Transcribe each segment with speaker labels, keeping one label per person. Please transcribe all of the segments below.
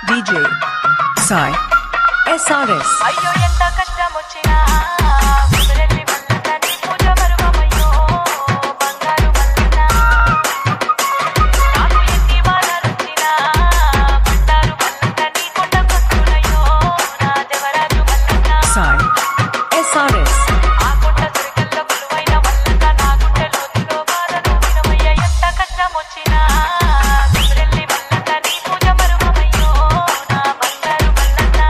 Speaker 1: DJ Sai SRS
Speaker 2: అయ్యో ఎంత కష్టం వచ్చినా కుదిరెల్లి మల్లన్న నీ పూజ మరువమయ్యో బంగారు మల్లన్న నాకు ఎన్ని బాధలొచ్చినా బండారు మల్లన్న నీ కొండ కొట్టులయ్యో నా దేవరాజు మల్లన్న
Speaker 1: Sai SRS
Speaker 2: ఆ కొండ దొరికల్లో కొలువైన మల్లన్న నా గుండె లోతులో బాధను వినవయ్య ఎంత కష్టం వచ్చినా కుదిరెల్లి మల్లన్న నీ పూజ మరువమయ్యో నా బంగారు మల్లన్న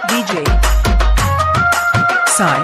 Speaker 1: DJ Sai